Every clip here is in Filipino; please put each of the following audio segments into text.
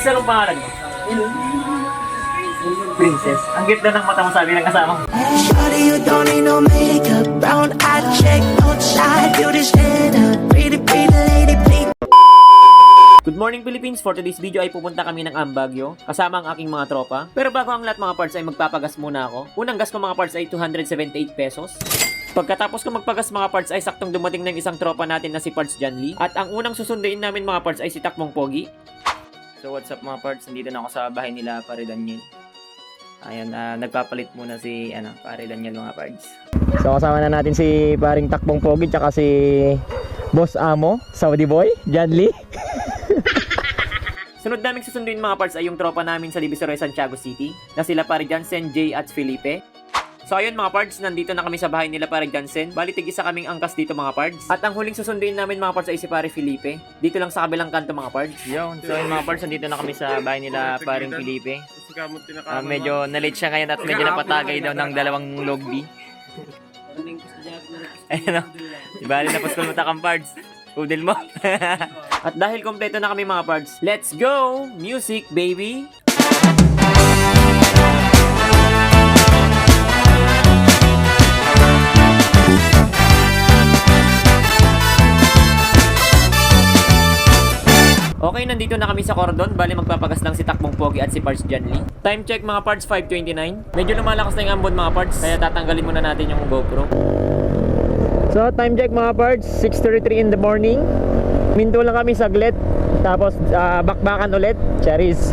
Anong pangalan mo? Princess. Ang ganda ng mata mo, sabi ng kasama mo. Shawty, you don't need no makeup. Brown eye check, no shy. You just stand up. Pretty, pretty lady, please. Good morning Philippines! For today's video ay pupunta kami ng Ambagyo kasama ang aking mga tropa. Pero bago ang lahat mga parts ay magpapagas muna ako. Unang gas ko mga parts ay 278 pesos. Pagkatapos ko magpagas mga parts ay saktong dumating ng isang tropa natin na si Parts John Lee. At ang unang susunduin namin mga parts ay si Takmong Pogi. So what's up mga parts? Nandito na ako sa bahay nila Pare Daniel. Ayan, nagpapalit muna si Pare Daniel mga parts. So kasama na natin si paring Takmong Pogi tsaka si Boss Amo, Saudi Boy, John Lee. Sunod naming susunduin mga parts ay yung tropa namin sa Divisoria, Santiago City na sila Pare Jansen, Jay at Felipe. So ayun mga parts, nandito na kami sa bahay nila Pare Jansen. Bali tig-isa kaming angkas dito mga parts. At ang huling susunduin namin mga parts ay si Pare Felipe. Dito lang sa kabilang kanto mga parts. Yun, so ayun mga parts, nandito na kami sa bahay nila Paring Felipe. Medyo na-late siya ngayon at medyo napatagay daw ng dalawang logbi. Ayun o, bali na paskul mo takang parts. Pudel mo. At dahil kompleto na kami mga parts, let's go! Music, baby! Okay, nandito na kami sa cordon. Bali magpapagas lang si Takmong Pogi at si Parts John Lee. Time check mga parts, 5:29. Medyo lumalakas na yung ambon mga parts, kaya tatanggalin muna natin yung GoPro. So time check mga parts, 6:33 in the morning. Minto lang kami saglit. Tapos bakbakan ulit. Cherries.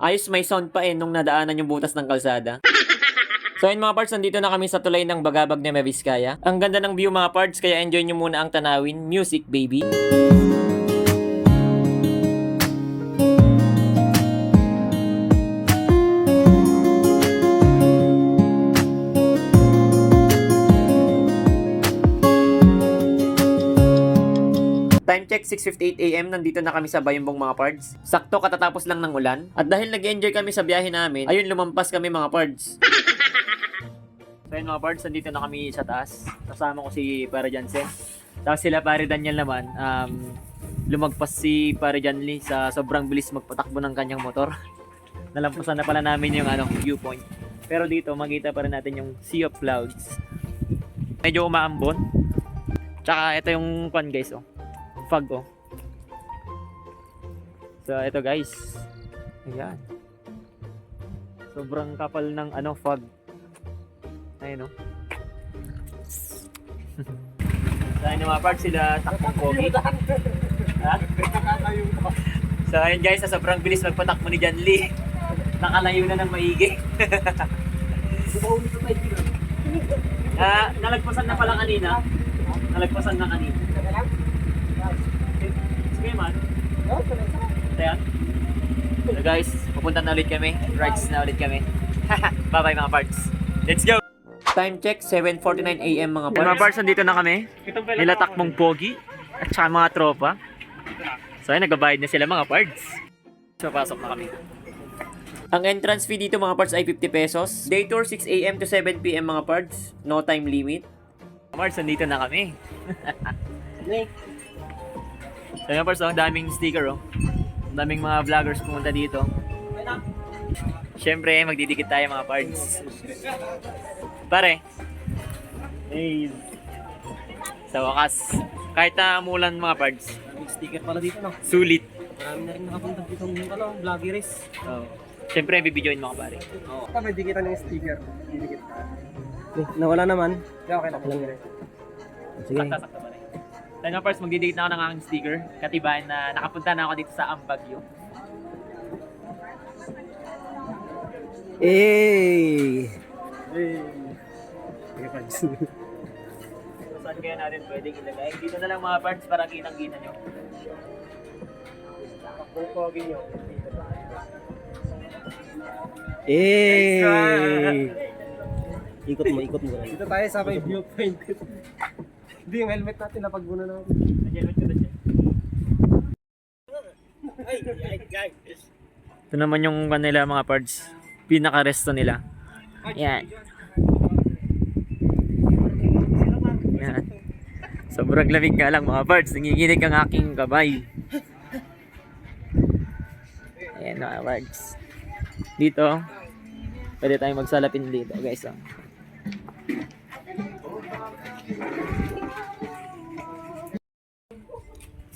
Ayos, may sound pa nung nadaanan yung butas ng kalsada. So ayun mga parts, nandito na kami sa tulay ng Bagabag Nueva Vizcaya. Ang ganda ng view mga parts, kaya enjoy nyo muna ang tanawin. Music, baby! Time check, 6:58 AM, nandito na kami sa Bayumbong mga pards. Sakto katatapos lang ng ulan. At dahil nag-enjoy kami sa biyahe namin, ayun lumampas kami mga pards. So ayun mga pards, nandito na kami sa taas. Kasama ko si Pare Jansen. Tapos sila Pare Daniel naman, lumagpas si Pare John Lee sa sobrang bilis magpatakbo ng kanyang motor. Nalampasan na pala namin yung viewpoint. Pero dito makita pa rin natin yung sea of clouds. Medyo umaambon. Tsaka ito yung kwan guys fog So ito guys. Ayan. Sobrang kapal ng fog. Ayun So ayun mga parts, sila Takmong Pogi. Ha? So ayun guys, sa sobrang bilis magpatakbo ni John Lee. Nakalayo na ng maigi. Nalagpasan na pala kanina. Nalagpasan na kanina. Sige man. Ayan. So guys, pupunta na ulit kami. Rides na ulit kami. Bye bye mga parts. Let's go! Time check, 7:49 AM mga parts. Mga parts, nandito na kami. Nila Takmong Pogi at saka mga tropa. So ayun, nagbabayad na sila mga parts. So pasok na kami. Ang entrance fee dito mga parts ay 50 pesos. Day tour 6 AM to 7 PM mga parts. No time limit. Mga parts, nandito na kami. So mga parts, ang daming sticker Ang daming mga vloggers pumunta dito. Siyempre, magdidikit tayo mga parts. Pare. Hey. Sa wakas, kahit na umulan mga parts. May sticker pala dito, no? Sulit. Marami na rin nakapunta dito ng vloggeries. Siyempre, bibidyoin mga pare. Oo. May dikitan ng sticker. Didikit ka. Nawala naman. Yeah, okay lang. Sige. Sakta pare. Tayo mga parts, magdidikit na ako ng aking sticker. Katibayan na nakapunta na ako dito sa Ambagyo. Hey! Saan kaya natin pwedeng ilagay? Dito na lang mga parts para kitang-kita nyo. Hey! Ikot mo. Dito tayo sa may viewpoint. Hindi yung helmet natin, napagbuno natin. Nandiyan ko na dyan. Ito naman yung kanila mga parts. Pinaka-resto nila. Yan. Yan. Sobrang lamig nga lang mga parts. Nanginginig ang aking kamay. Ayan mga parts. Dito, pwede tayong magsalapin dito guys. Oh.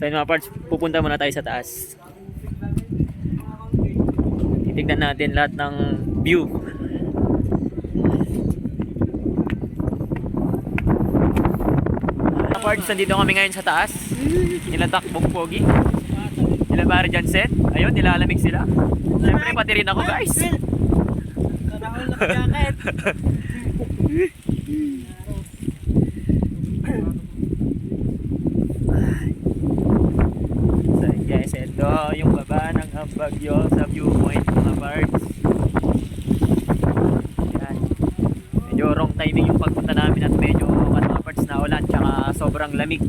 So yun mga parts, pupunta muna tayo sa taas. Titignan natin lahat ng view. Mga parts, nandito kami ngayon sa taas. Nila Takbong Pogi. Nila Barry Jansen. Ayun, nilalamig sila. Siyempre pati rin ako guys. So guys, ito yung baba ng Ambagyo sa viewpoint mga parts. Yan. Medyo wrong timing yung pagpunta namin at medyo mga parts na ulan tsaka sobrang lamig.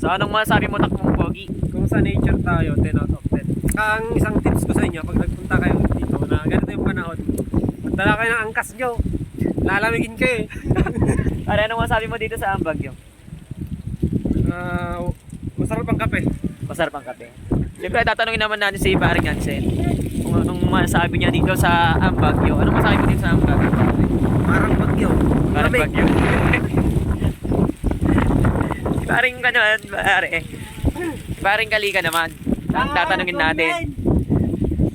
So anong masasabi mo Takbong Pogi? Kung sa nature tayo, 10 out of 10. Ang isang tips ko sa inyo, pag nagpunta kayo dito na ganito yung panahon, magdala kayo ng angkas nyo. Lalamigin kayo eh. Ano anong masasabi mo dito sa Ambagyo? Masarap ang kape. Masarap ang kape. Siyempre, tatanungin naman natin si Barry Jansen kung anong masabi niya dito sa Ambagyo. Anong masabi mo dito sa Ambagyo? Parang bagyo. Parang Lamig. Bagyo. Paring ka naman, pare. Paring kali ka naman. Ang tatanungin natin.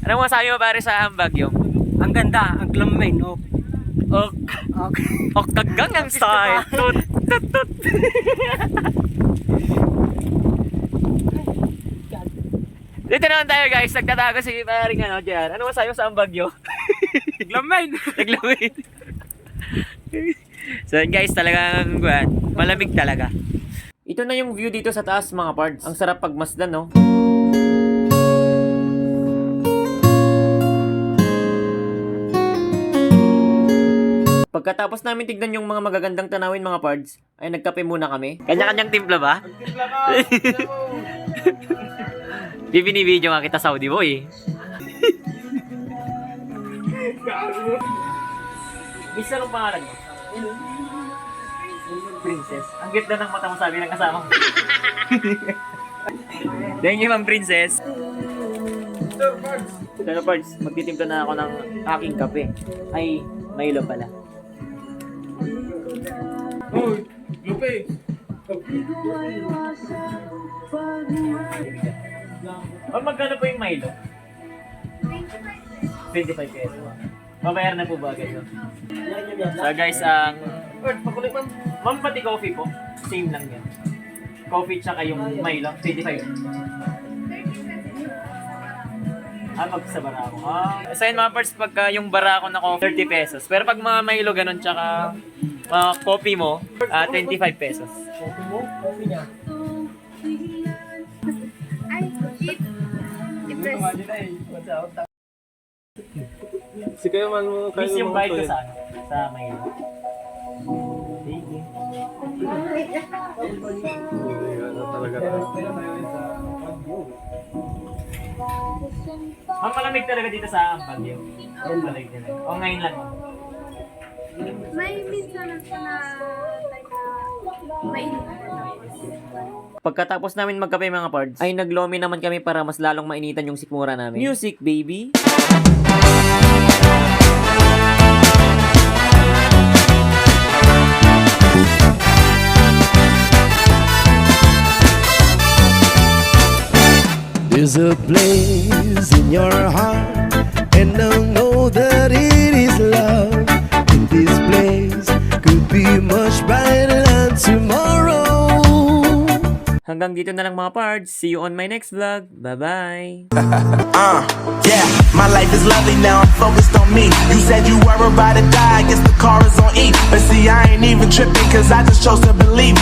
Anong masabi mo pare sa Ambagyo? Ang ganda, ang glamin. Oh. Ok Gangnam Style. Tut, tut, tut. Dito naman tayo guys, nagtatago si paring ano dyan. Ano masabi mo sa Ambagyo? Glamin. Naglamit. So yun guys, talagang malamig talaga. Ito na yung view dito sa taas mga parts. Ang sarap pagmasdan, no? Pagkatapos namin tignan yung mga magagandang tanawin mga parts, ay nagkape muna kami. Kanya-kanyang timpla ba? Binibidyo nga kita Saudi boy. Bisa nung pangalan mo? Princess. Ang ganda ng mata mo sabi ng kasama mo. Thank you, Ma'am Princess. Sir Pards, magtitimpla na ako ng aking kape. Ay, Milo pala. Oh, lupe. Magkano po yung Milo? 25 pesos. Mabayar na po ba kayo? So guys, ang Ma'am, pati coffee po. Same lang yan. Coffee tsaka yung Milo, 25. Magsa barako. So yun mga parts, pagka yung barako na coffee, 30 pesos. Pero pag mga Milo ganun, tsaka coffee mo, 25 pesos. Coffee mo? Coffee niya. Si kayo man mo kayo Miss yung mga bite ko to, sa ano? Sa Milo. Sige. Ano talaga. Ma'am, malamig talaga dito sa Ambagyo. Malamig talaga. O ngayon lang. May minsan na mainit. Pagkatapos namin magkape mga pards, ay naglomi naman kami para mas lalong mainitan yung sikmura namin. Music, baby! There's a place in your heart, and I know that it is love. And this place could be much brighter than tomorrow. Hanggang dito na lang mga pards. See you on my next vlog. Bye-bye! Yeah, my life is lovely now, I'm focused on me. You said you were about to die, I guess the car is on E. But see, I ain't even tripping, cause I just chose to believe.